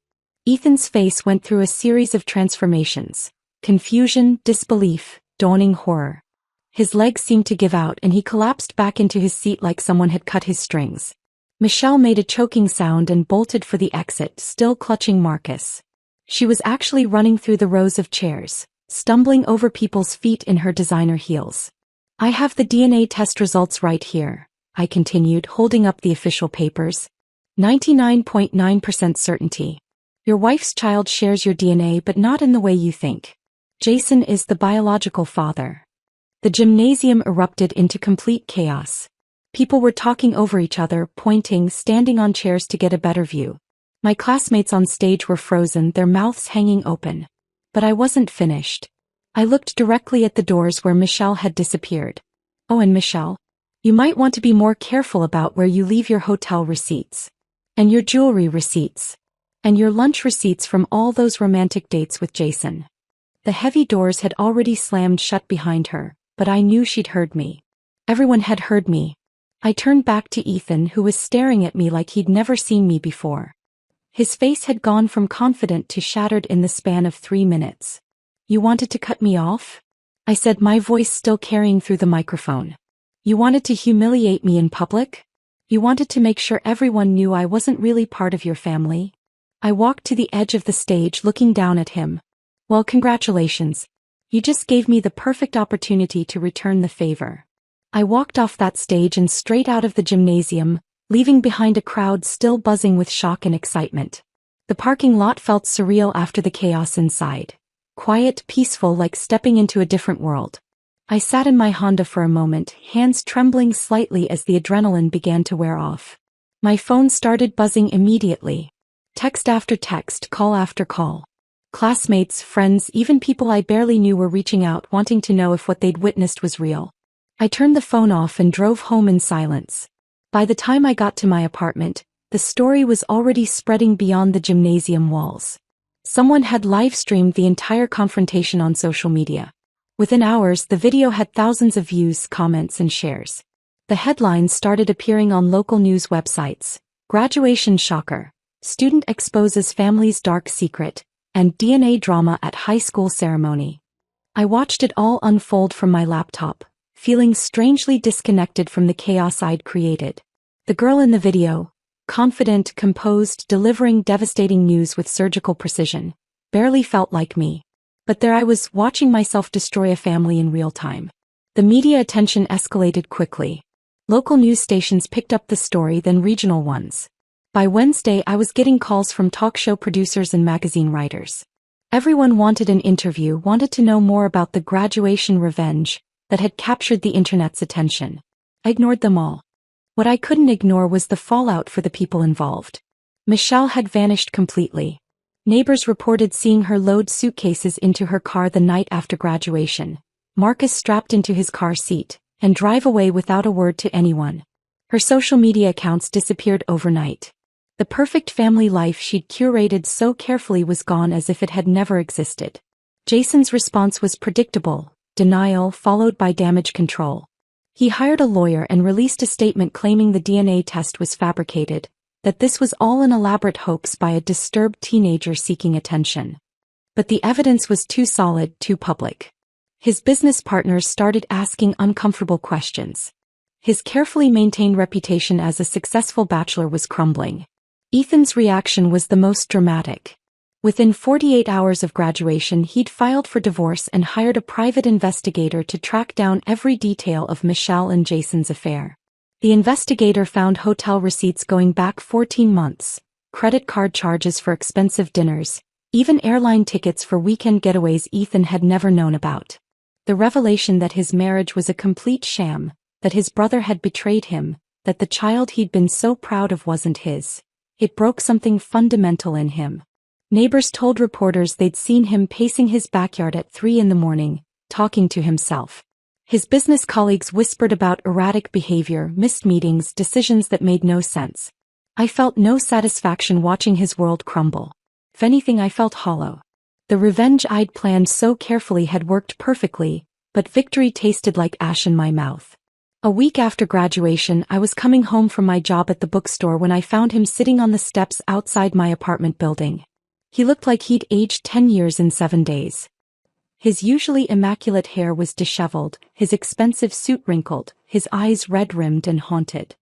Ethan's face went through a series of transformations. Confusion, disbelief, dawning horror. His legs seemed to give out and he collapsed back into his seat like someone had cut his strings. Michelle made a choking sound and bolted for the exit, still clutching Marcus. She was actually running through the rows of chairs, stumbling over people's feet in her designer heels. "I have the DNA test results right here," I continued, holding up the official papers. 99.9% certainty. Your wife's child shares your DNA, but not in the way you think. Jason is the biological father. The gymnasium erupted into complete chaos. People were talking over each other, pointing, standing on chairs to get a better view. My classmates on stage were frozen, their mouths hanging open. But I wasn't finished. I looked directly at the doors where Michelle had disappeared. "Oh, and Michelle, you might want to be more careful about where you leave your hotel receipts. And your jewelry receipts. And your lunch receipts from all those romantic dates with Jason." The heavy doors had already slammed shut behind her, but I knew she'd heard me. Everyone had heard me. I turned back to Ethan, who was staring at me like he'd never seen me before. His face had gone from confident to shattered in the span of 3 minutes. "You wanted to cut me off?" I said, my voice still carrying through the microphone. "You wanted to humiliate me in public? You wanted to make sure everyone knew I wasn't really part of your family?" I walked to the edge of the stage, looking down at him. "Well, congratulations. You just gave me the perfect opportunity to return the favor." I walked off that stage and straight out of the gymnasium, leaving behind a crowd still buzzing with shock and excitement. The parking lot felt surreal after the chaos inside. Quiet, peaceful, like stepping into a different world. I sat in my Honda for a moment, hands trembling slightly as the adrenaline began to wear off. My phone started buzzing immediately. Text after text, call after call. Classmates, friends, even people I barely knew were reaching out wanting to know if what they'd witnessed was real. I turned the phone off and drove home in silence. By the time I got to my apartment, the story was already spreading beyond the gymnasium walls. Someone had live-streamed the entire confrontation on social media. Within hours, the video had thousands of views, comments, and shares. The headlines started appearing on local news websites. Graduation shocker. Student exposes family's dark secret. And DNA drama at high school ceremony. I watched it all unfold from my laptop, feeling strangely disconnected from the chaos I'd created. The girl in the video, confident, composed, delivering devastating news with surgical precision, barely felt like me. But there I was, watching myself destroy a family in real time. The media attention escalated quickly. Local news stations picked up the story, then regional ones. By Wednesday, I was getting calls from talk show producers and magazine writers. Everyone wanted an interview, wanted to know more about the graduation revenge that had captured the internet's attention. I ignored them all. What I couldn't ignore was the fallout for the people involved. Michelle had vanished completely. Neighbors reported seeing her load suitcases into her car the night after graduation, Marcus strapped into his car seat, and drive away without a word to anyone. Her social media accounts disappeared overnight. The perfect family life she'd curated so carefully was gone as if it had never existed. Jason's response was predictable: denial followed by damage control. He hired a lawyer and released a statement claiming the DNA test was fabricated, that this was all an elaborate hoax by a disturbed teenager seeking attention. But the evidence was too solid, too public. His business partners started asking uncomfortable questions. His carefully maintained reputation as a successful bachelor was crumbling. Ethan's reaction was the most dramatic. Within 48 hours of graduation, he'd filed for divorce and hired a private investigator to track down every detail of Michelle and Jason's affair. The investigator found hotel receipts going back 14 months, credit card charges for expensive dinners, even airline tickets for weekend getaways Ethan had never known about. The revelation that his marriage was a complete sham, that his brother had betrayed him, that the child he'd been so proud of wasn't his. It broke something fundamental in him. Neighbors told reporters they'd seen him pacing his backyard at 3 a.m, talking to himself. His business colleagues whispered about erratic behavior, missed meetings, decisions that made no sense. I felt no satisfaction watching his world crumble. If anything, I felt hollow. The revenge I'd planned so carefully had worked perfectly, but victory tasted like ash in my mouth. A week after graduation, I was coming home from my job at the bookstore when I found him sitting on the steps outside my apartment building. He looked like he'd aged 10 years in 7 days. His usually immaculate hair was disheveled, his expensive suit wrinkled, his eyes red-rimmed and haunted.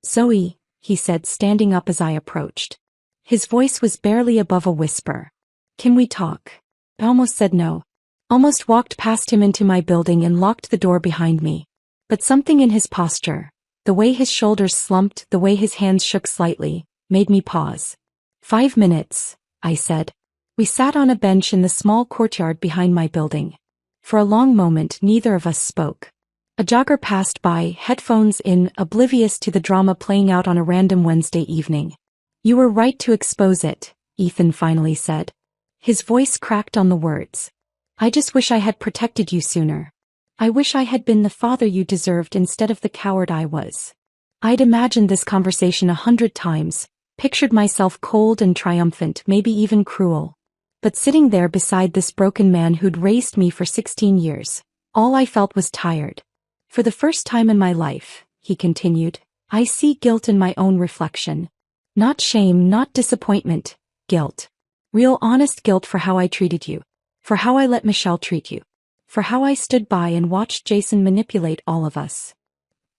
"Zoe," he said, standing up as I approached. His voice was barely above a whisper. "Can we talk?" I almost said no. Almost walked past him into my building and locked the door behind me. But something in his posture, the way his shoulders slumped, the way his hands shook slightly, made me pause. 5 minutes, I said. We sat on a bench in the small courtyard behind my building. For a long moment, neither of us spoke. A jogger passed by, headphones in, oblivious to the drama playing out on a random Wednesday evening. "You were right to expose it," Ethan finally said. His voice cracked on the words. "I just wish I had protected you sooner. I wish I had been the father you deserved instead of the coward I was." I'd imagined this conversation 100 times, pictured myself cold and triumphant, maybe even cruel. But sitting there beside this broken man who'd raised me for 16 years, all I felt was tired. "For the first time in my life," he continued, "I see guilt in my own reflection. Not shame, not disappointment, guilt. Real honest guilt for how I treated you. For how I let Michelle treat you. For how I stood by and watched Jason manipulate all of us."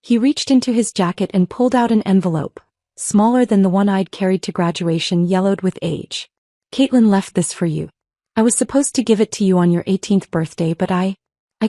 He reached into his jacket and pulled out an envelope, smaller than the one I'd carried to graduation, yellowed with age. "Caitlin left this for you. I was supposed to give it to you on your 18th birthday, but I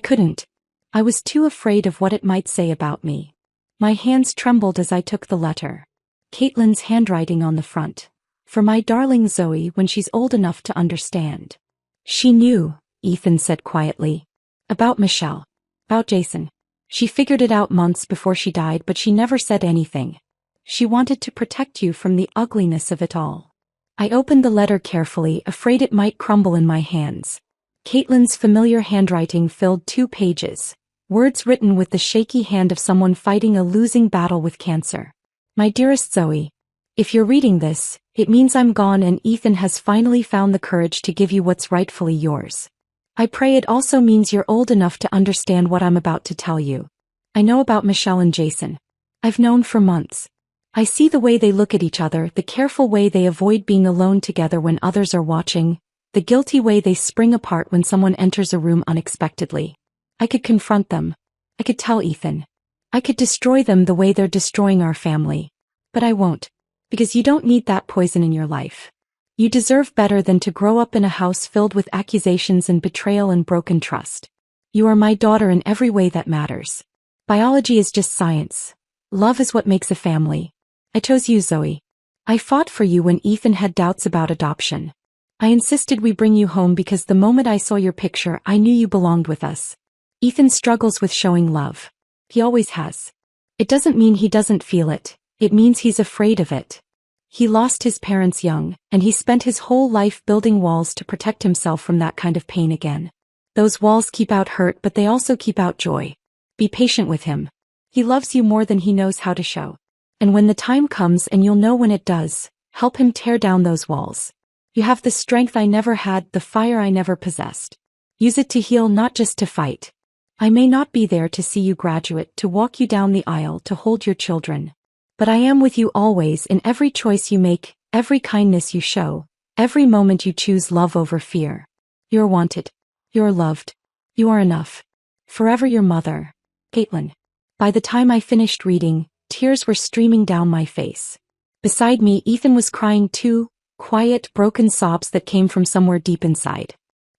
couldn't. I was too afraid of what it might say about me." My hands trembled as I took the letter. Caitlin's handwriting on the front. For my darling Zoe when she's old enough to understand. She knew, Ethan said quietly. About Michelle. About Jason. She figured it out months before she died, but she never said anything. She wanted to protect you from the ugliness of it all. I opened the letter carefully, afraid it might crumble in my hands. Caitlin's familiar handwriting filled 2 pages. Words written with the shaky hand of someone fighting a losing battle with cancer. My dearest Zoe. If you're reading this, it means I'm gone and Ethan has finally found the courage to give you what's rightfully yours. I pray it also means you're old enough to understand what I'm about to tell you. I know about Michelle and Jason. I've known for months. I see the way they look at each other, the careful way they avoid being alone together when others are watching, the guilty way they spring apart when someone enters a room unexpectedly. I could confront them. I could tell Ethan. I could destroy them the way they're destroying our family. But I won't. Because you don't need that poison in your life. You deserve better than to grow up in a house filled with accusations and betrayal and broken trust. You are my daughter in every way that matters. Biology is just science. Love is what makes a family. I chose you, Zoe. I fought for you when Ethan had doubts about adoption. I insisted we bring you home because the moment I saw your picture, I knew you belonged with us. Ethan struggles with showing love. He always has. It doesn't mean he doesn't feel it. It means he's afraid of it. He lost his parents young, and he spent his whole life building walls to protect himself from that kind of pain again. Those walls keep out hurt, but they also keep out joy. Be patient with him. He loves you more than he knows how to show. And when the time comes, and you'll know when it does, help him tear down those walls. You have the strength I never had, the fire I never possessed. Use it to heal, not just to fight. I may not be there to see you graduate, to walk you down the aisle, to hold your children. But I am with you always in every choice you make, every kindness you show, every moment you choose love over fear. You're wanted. You're loved. You are enough. Forever your mother, Caitlin. By the time I finished reading, tears were streaming down my face. Beside me, Ethan was crying too, quiet, broken sobs that came from somewhere deep inside.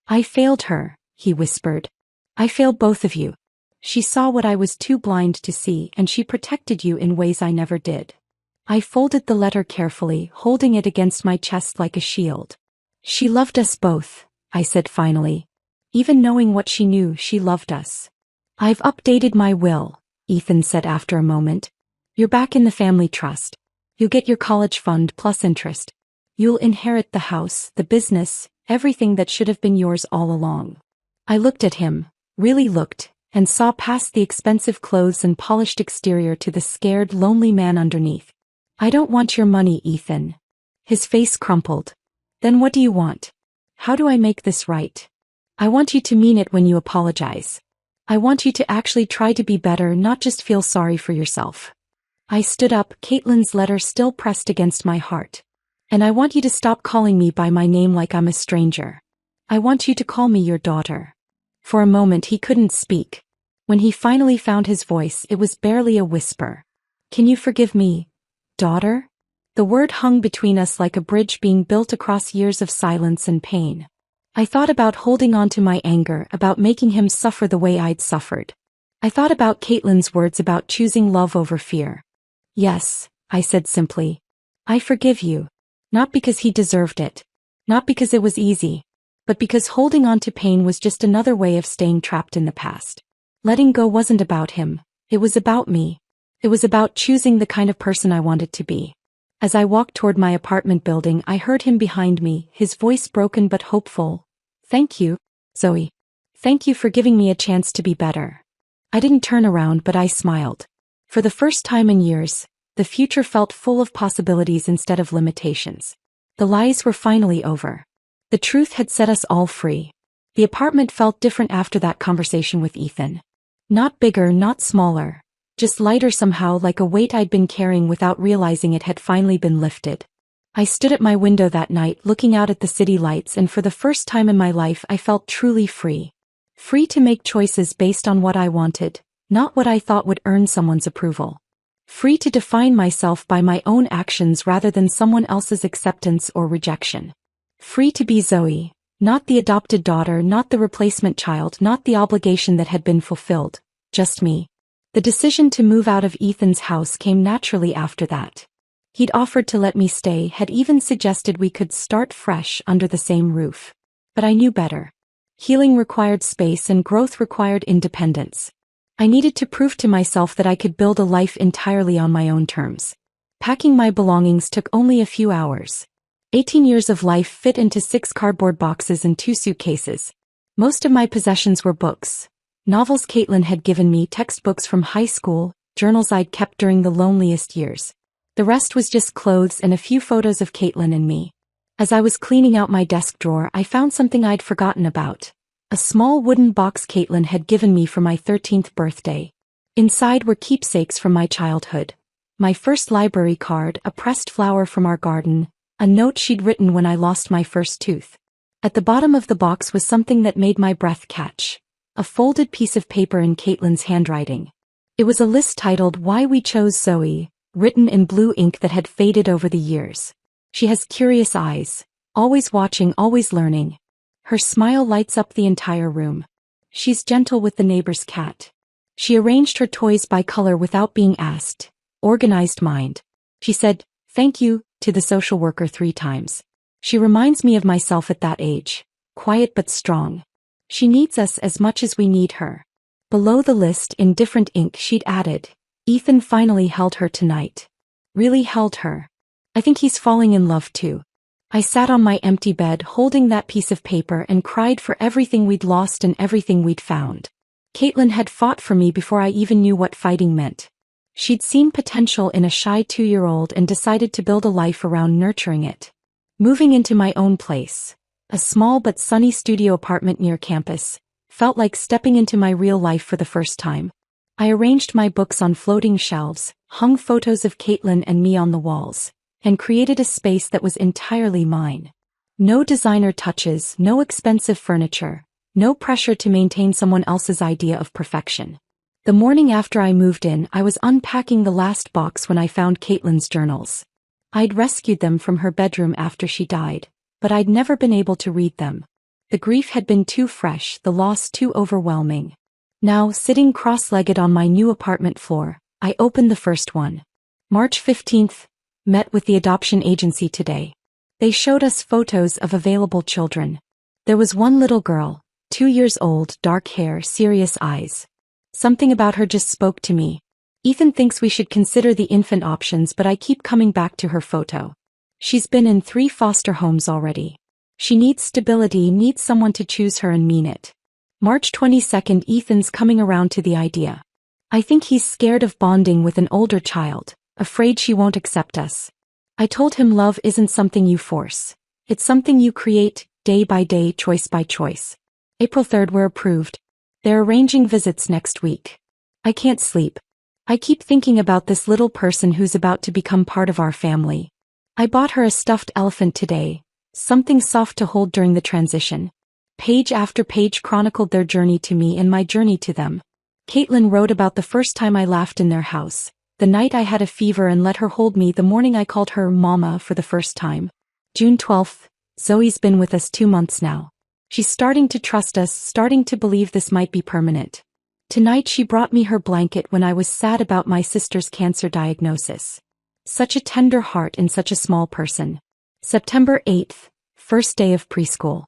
I failed her, he whispered. I failed both of you. She saw what I was too blind to see, and she protected you in ways I never did. I folded the letter carefully, holding it against my chest like a shield. She loved us both, I said finally. Even knowing what she knew, she loved us. I've updated my will, Ethan said after a moment. You're back in the family trust. You'll get your college fund plus interest. You'll inherit the house, the business, everything that should have been yours all along. I looked at him, really looked, and saw past the expensive clothes and polished exterior to the scared, lonely man underneath. I don't want your money, Ethan. His face crumpled. Then what do you want? How do I make this right? I want you to mean it when you apologize. I want you to actually try to be better, not just feel sorry for yourself. I stood up, Caitlin's letter still pressed against my heart. And I want you to stop calling me by my name like I'm a stranger. I want you to call me your daughter. For a moment he couldn't speak. When he finally found his voice, it was barely a whisper. Can you forgive me, daughter? The word hung between us like a bridge being built across years of silence and pain. I thought about holding on to my anger, about making him suffer the way I'd suffered. I thought about Caitlin's words about choosing love over fear. Yes, I said simply. I forgive you. Not because he deserved it. Not because it was easy. But because holding on to pain was just another way of staying trapped in the past. Letting go wasn't about him. It was about me. It was about choosing the kind of person I wanted to be. As I walked toward my apartment building, I heard him behind me, his voice broken but hopeful. Thank you, Zoe. Thank you for giving me a chance to be better. I didn't turn around, but I smiled. For the first time in years, the future felt full of possibilities instead of limitations. The lies were finally over. The truth had set us all free. The apartment felt different after that conversation with Ethan. Not bigger, not smaller. Just lighter somehow, like a weight I'd been carrying without realizing it had finally been lifted. I stood at my window that night looking out at the city lights, and for the first time in my life I felt truly free. Free to make choices based on what I wanted, not what I thought would earn someone's approval. Free to define myself by my own actions rather than someone else's acceptance or rejection. Free to be Zoe, not the adopted daughter, not the replacement child, not the obligation that had been fulfilled, just me. The decision to move out of Ethan's house came naturally after that. He'd offered to let me stay, had even suggested we could start fresh under the same roof. But I knew better. Healing required space and growth required independence. I needed to prove to myself that I could build a life entirely on my own terms. Packing my belongings took only a few hours. 18 years of life fit into 6 cardboard boxes and 2 suitcases. Most of my possessions were books. Novels Caitlin had given me, textbooks from high school, journals I'd kept during the loneliest years. The rest was just clothes and a few photos of Caitlin and me. As I was cleaning out my desk drawer, I found something I'd forgotten about. A small wooden box Caitlin had given me for my 13th birthday. Inside were keepsakes from my childhood. My first library card, a pressed flower from our garden, a note she'd written when I lost my first tooth. At the bottom of the box was something that made my breath catch. A folded piece of paper in Caitlin's handwriting. It was a list titled "Why We Chose Zoe," written in blue ink that had faded over the years. She has curious eyes, always watching, always learning. Her smile lights up the entire room. She's gentle with the neighbor's cat. She arranged her toys by color without being asked. Organized mind. She said, "Thank you," to the social worker 3 times. She reminds me of myself at that age. Quiet but strong. She needs us as much as we need her. Below the list, in different ink, she'd added, "Ethan finally held her tonight." Really held her. I think he's falling in love too. I sat on my empty bed holding that piece of paper and cried for everything we'd lost and everything we'd found. Caitlin had fought for me before I even knew what fighting meant. She'd seen potential in a shy 2-year-old and decided to build a life around nurturing it. Moving into my own place, a small but sunny studio apartment near campus, felt like stepping into my real life for the first time. I arranged my books on floating shelves, hung photos of Caitlin and me on the walls, and created a space that was entirely mine. No designer touches, no expensive furniture, no pressure to maintain someone else's idea of perfection. The morning after I moved in, I was unpacking the last box when I found Caitlin's journals. I'd rescued them from her bedroom after she died, but I'd never been able to read them. The grief had been too fresh, the loss too overwhelming. Now, sitting cross-legged on my new apartment floor, I opened the first one. March 15th, met with the adoption agency today. They showed us photos of available children. There was one little girl, 2 years old, dark hair, serious eyes. Something about her just spoke to me. Ethan thinks we should consider the infant options, but I keep coming back to her photo. She's been in 3 foster homes already. She needs stability, needs someone to choose her and mean it. March 22nd, Ethan's coming around to the idea. I think he's scared of bonding with an older child, afraid she won't accept us. I told him love isn't something you force. It's something you create, day by day, choice by choice. April 3rd, we're approved. They're arranging visits next week. I can't sleep. I keep thinking about this little person who's about to become part of our family. I bought her a stuffed elephant today, something soft to hold during the transition. Page after page chronicled their journey to me and my journey to them. Caitlin wrote about the first time I laughed in their house, the night I had a fever and let her hold me, the morning I called her Mama for the first time. June 12th, Zoe's been with us 2 months now. She's starting to trust us, starting to believe this might be permanent. Tonight she brought me her blanket when I was sad about my sister's cancer diagnosis. Such a tender heart in such a small person. September 8th, first day of preschool.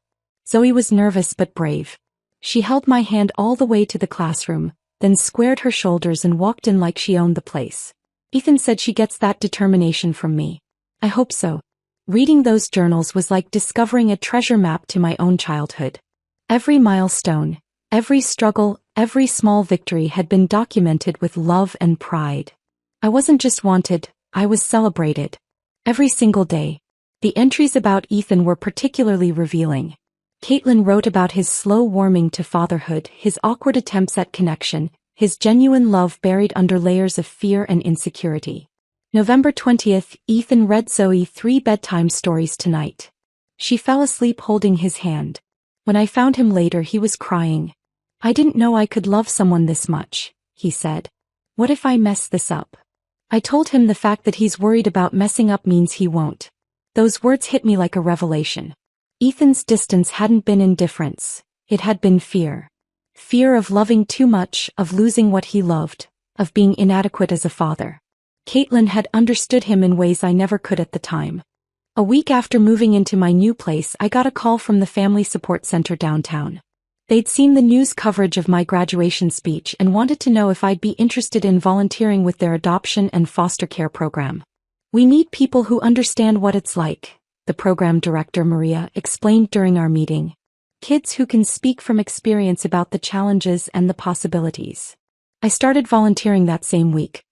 Zoe was nervous but brave. She held my hand all the way to the classroom, then squared her shoulders and walked in like she owned the place. Ethan said she gets that determination from me. I hope so. Reading those journals was like discovering a treasure map to my own childhood. Every milestone, every struggle, every small victory had been documented with love and pride. I wasn't just wanted, I was celebrated. Every single day. The entries about Ethan were particularly revealing. Caitlin wrote about his slow warming to fatherhood, his awkward attempts at connection, his genuine love buried under layers of fear and insecurity. November 20th, Ethan read Zoe 3 bedtime stories tonight. She fell asleep holding his hand. When I found him later, he was crying. I didn't know I could love someone this much, he said. What if I mess this up? I told him the fact that he's worried about messing up means he won't. Those words hit me like a revelation. Ethan's distance hadn't been indifference, it had been fear. Fear of loving too much, of losing what he loved, of being inadequate as a father. Caitlin had understood him in ways I never could at the time. A week after moving into my new place, I got a call from the Family Support Center downtown. They'd seen the news coverage of my graduation speech and wanted to know if I'd be interested in volunteering with their adoption and foster care program. "We need people who understand what it's like," the program director Maria explained during our meeting. "Kids who can speak from experience about the challenges and the possibilities." I started volunteering that same week.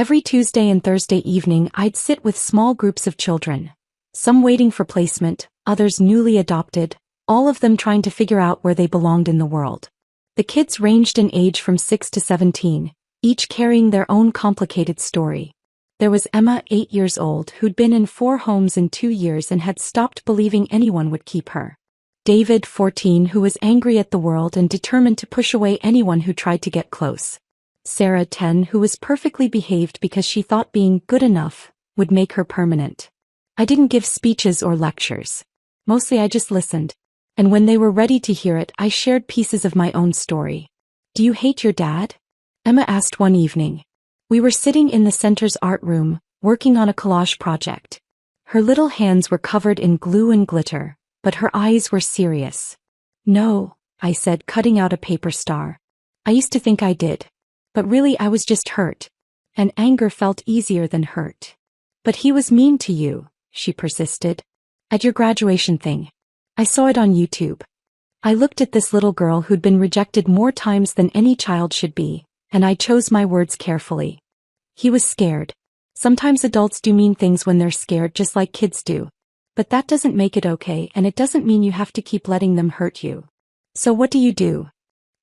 Every Tuesday and Thursday evening I'd sit with small groups of children. Some waiting for placement, others newly adopted, all of them trying to figure out where they belonged in the world. The kids ranged in age from 6 to 17, each carrying their own complicated story. There was Emma, 8 years old, who'd been in 4 homes in 2 years and had stopped believing anyone would keep her. David, 14, who was angry at the world and determined to push away anyone who tried to get close. Sarah, 10, who was perfectly behaved because she thought being good enough would make her permanent. I didn't give speeches or lectures. Mostly I just listened. And when they were ready to hear it, I shared pieces of my own story. "Do you hate your dad?" Emma asked one evening. We were sitting in the center's art room, working on a collage project. Her little hands were covered in glue and glitter, but her eyes were serious. "No," I said, cutting out a paper star. "I used to think I did. But really I was just hurt. And anger felt easier than hurt." "But he was mean to you," she persisted. "At your graduation thing. I saw it on YouTube." I looked at this little girl who'd been rejected more times than any child should be, and I chose my words carefully. "He was scared. Sometimes adults do mean things when they're scared, just like kids do. But that doesn't make it okay, and it doesn't mean you have to keep letting them hurt you. So what do?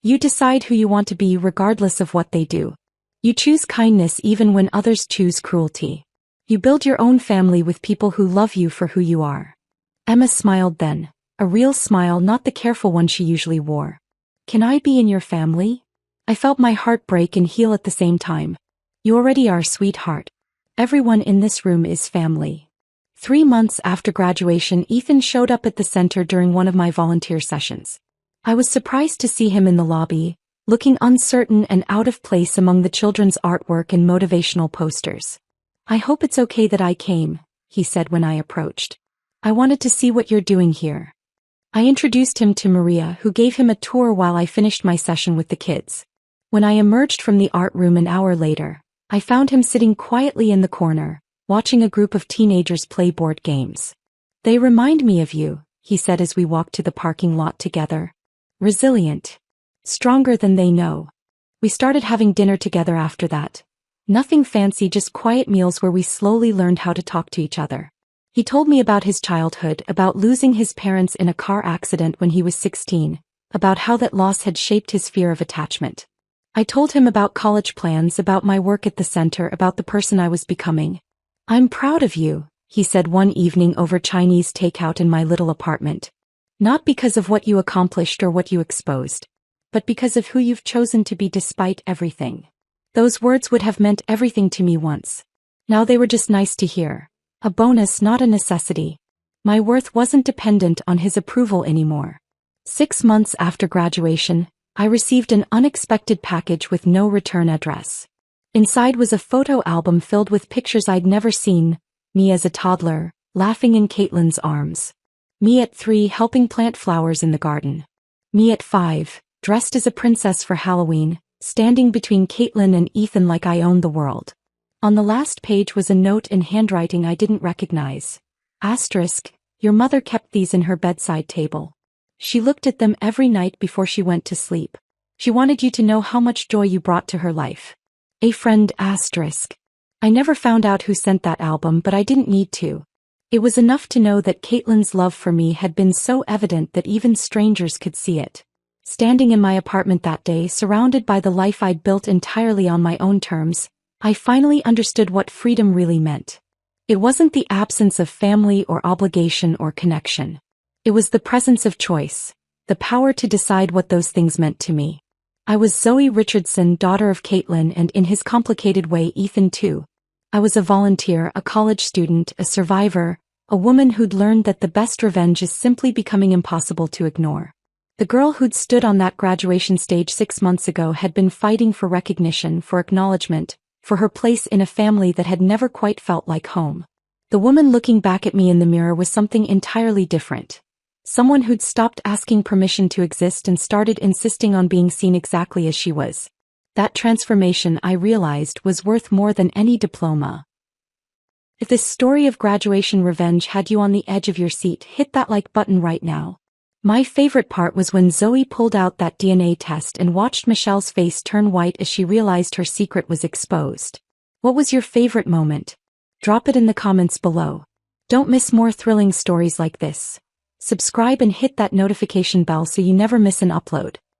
You decide who you want to be regardless of what they do. You choose kindness even when others choose cruelty. You build your own family with people who love you for who you are." Emma smiled then. A real smile, not the careful one she usually wore. "Can I be in your family?" I felt my heart break and heal at the same time. "You already are, sweetheart. Everyone in this room is family." 3 months after graduation, Ethan showed up at the center during one of my volunteer sessions. I was surprised to see him in the lobby, looking uncertain and out of place among the children's artwork and motivational posters. "I hope it's okay that I came," he said when I approached. "I wanted to see what you're doing here." I introduced him to Maria, who gave him a tour while I finished my session with the kids. When I emerged from the art room an hour later, I found him sitting quietly in the corner, watching a group of teenagers play board games. "They remind me of you," he said as we walked to the parking lot together. "Resilient. Stronger than they know." We started having dinner together after that. Nothing fancy, just quiet meals where we slowly learned how to talk to each other. He told me about his childhood, about losing his parents in a car accident when he was 16, about how that loss had shaped his fear of attachment. I told him about college plans, about my work at the center, about the person I was becoming. "I'm proud of you," he said one evening over Chinese takeout in my little apartment. "Not because of what you accomplished or what you exposed, but because of who you've chosen to be despite everything." Those words would have meant everything to me once. Now they were just nice to hear. A bonus, not a necessity. My worth wasn't dependent on his approval anymore. 6 months after graduation, I received an unexpected package with no return address. Inside was a photo album filled with pictures I'd never seen: me as a toddler, laughing in Caitlin's arms. Me at 3, helping plant flowers in the garden. Me at 5, dressed as a princess for Halloween, standing between Caitlin and Ethan like I owned the world. On the last page was a note in handwriting I didn't recognize. Asterisk, "Your mother kept these in her bedside table. She looked at them every night before she went to sleep. She wanted you to know how much joy you brought to her life. A friend." Asterisk. I never found out who sent that album, but I didn't need to. It was enough to know that Caitlin's love for me had been so evident that even strangers could see it. Standing in my apartment that day, surrounded by the life I'd built entirely on my own terms, I finally understood what freedom really meant. It wasn't the absence of family or obligation or connection. It was the presence of choice, the power to decide what those things meant to me. I was Zoe Richardson, daughter of Caitlin, and in his complicated way Ethan too. I was a volunteer, a college student, a survivor, a woman who'd learned that the best revenge is simply becoming impossible to ignore. The girl who'd stood on that graduation stage 6 months ago had been fighting for recognition, for acknowledgement, for her place in a family that had never quite felt like home. The woman looking back at me in the mirror was something entirely different. Someone who'd stopped asking permission to exist and started insisting on being seen exactly as she was. That transformation, I realized, was worth more than any diploma. If this story of graduation revenge had you on the edge of your seat, hit that like button right now. My favorite part was when Zoe pulled out that DNA test and watched Michelle's face turn white as she realized her secret was exposed. What was your favorite moment? Drop it in the comments below. Don't miss more thrilling stories like this. Subscribe and hit that notification bell so you never miss an upload.